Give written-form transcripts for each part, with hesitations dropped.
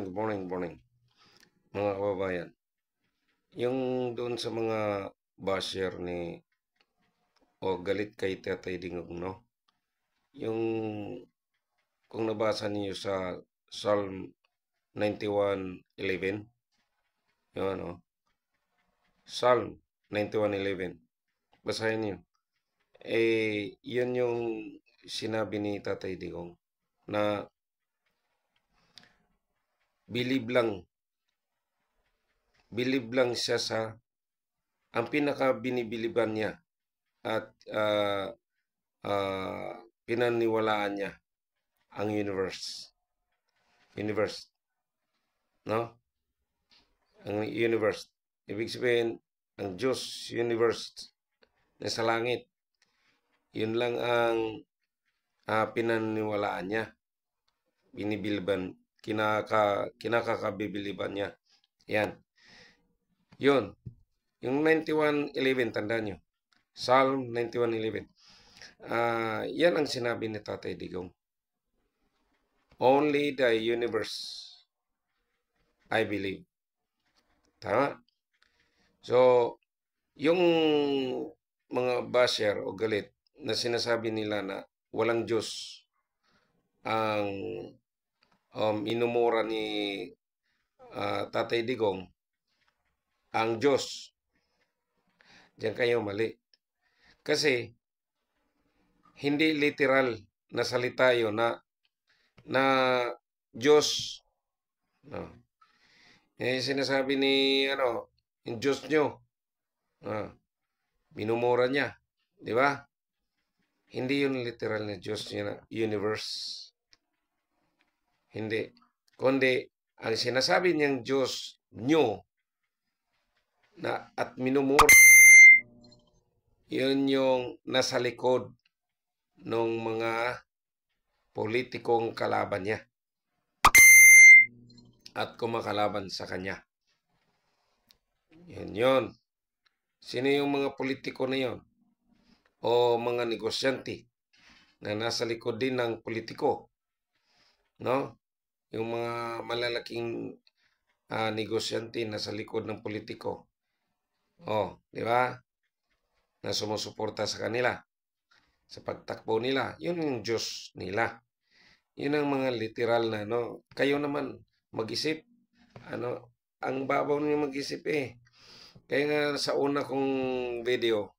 Good morning, morning, mga kababayan. Yung doon sa mga basher ni o galit kay Tatay Digong, no? Yung kung nabasa niyo sa Psalm 91:11, yung ano, Psalm 91:11, basahin niyo. Yun yung sinabi ni Tatay Digong na believe lang siya sa ang pinaka binibiliban niya at pinaniwalaan niya ang universe, no? Ang universe, ibig sabihin ang Diyos, universe na sa langit, yun lang ang pinaniwalaan niya, binibiliban, kinakakabibiliban niya. Yan, yun, yung 91:11, tandaan nyo, Psalm 91:11. Yan ang sinabi ni Tatay Digong. Only the universe I believe. Tama? So, yung mga basher o galit na sinasabi nila na walang Diyos ang inumura ni Tatay Digong, ang Diyos, diyan kayo mali. Kasi, hindi literal na salita yun na Diyos. No. Sinasabi ni yung Diyos nyo, minumura niya, di ba? Hindi yun literal na Diyos niya na universe. Hindi. Kundi, ang sinasabi niyang Diyos nyo na at minumura, yun yung nasa likod ng mga politikong kalaban niya at kumakalaban sa kanya. Yun. Sino yung mga politiko na yun? O mga negosyante na nasa likod din ng politiko? No? Yung mga malalaking negosyante nasa likod ng politiko. Di ba? Na sumusuporta sa kanila sa pagtakbo nila. Yun yung Diyos nila. Yun ang mga literal na, no? Kayo naman mag-isip. Ang babaw niyo mag-isip eh. Kaya nga sa una kong video,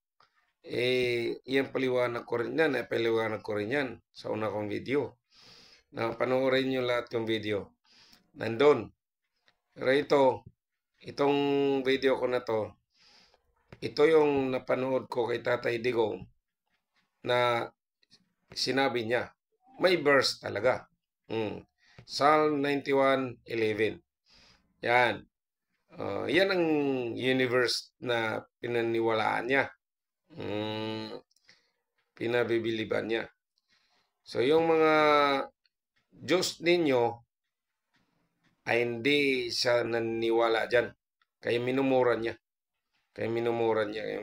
yan paliwanag ko rin yan. Paliwanag ko rin yan sa una kong video. Na panoorin nyo lahat yung video. Nandun. Pero itong video ko na to, ito yung napanood ko kay Tatay Digong na sinabi niya. May verse talaga. Psalm 91:11. Yan. Yan ang universe na pinaniwalaan niya. Pinabibiliban niya. So, yung mga Diyos ninyo ay hindi siya naniniwala dyan. Kaya minumura niya. Yung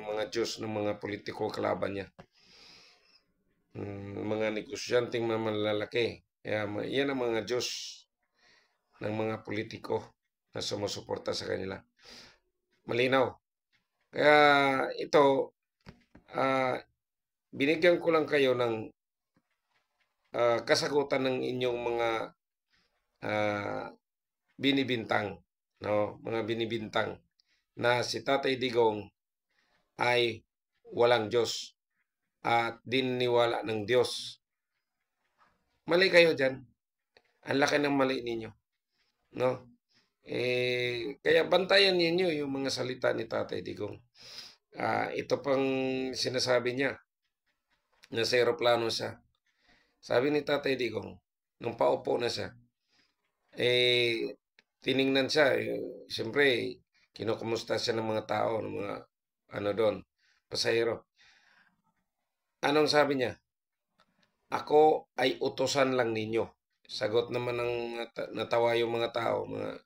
mga Diyos ng mga politiko kalaban niya. Mga negosyanteng malalaki. Kaya yan ang mga Diyos ng mga politiko na sumusuporta sa kanila. Malinaw. Kaya ito, binigyan ko lang kayo ng kasagutan ng inyong mga binibintang, no? Mga binibintang na si Tatay Digong ay walang Diyos at dininiwala ng Diyos. Mali kayo dyan. Ang laki ng mali ninyo. No? Kaya bantayan ninyo yung mga salita ni Tatay Digong. Ito pang sinasabi niya na sa aeroplano siya. Sabi ni Tatay Digong, nung paupo na siya, tiningnan siya. Siyempre, kinukumusta siya ng mga tao, ng mga doon, pasahero. Anong sabi niya? Ako ay utusan lang ninyo. Sagot naman ng natawa yung mga tao, mga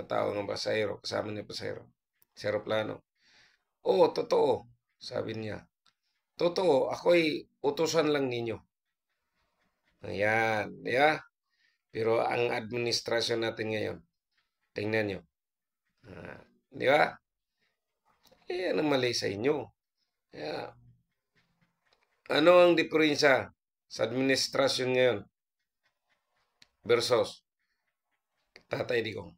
tao ng pasahero, kasama ni pasahero, sa aeroplano. Totoo, sabi niya. Totoo, ako'y utusan lang ninyo. Ayan, yeah. Pero ang administrasyon natin ngayon, Tingnan nyo. Di ba? Yan ang mali sa inyo. Kaya, ano ang diferensya sa administrasyon ngayon versus Tatay Digong?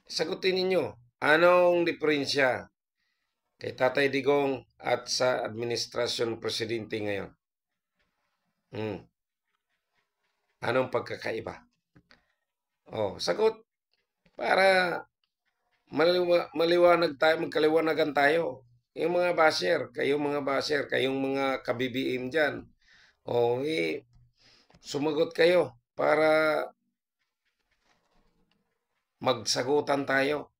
Sagutin ninyo, anong diferensya kay Tatay Digong at sa administrasyon presidente ngayon? Anong pagkakaiba? Sagot para maliwanag tayo, magkaliwanagan tayo. Yung mga basher, kayong mga kabibiim dyan, sumagot kayo para magsagutan tayo.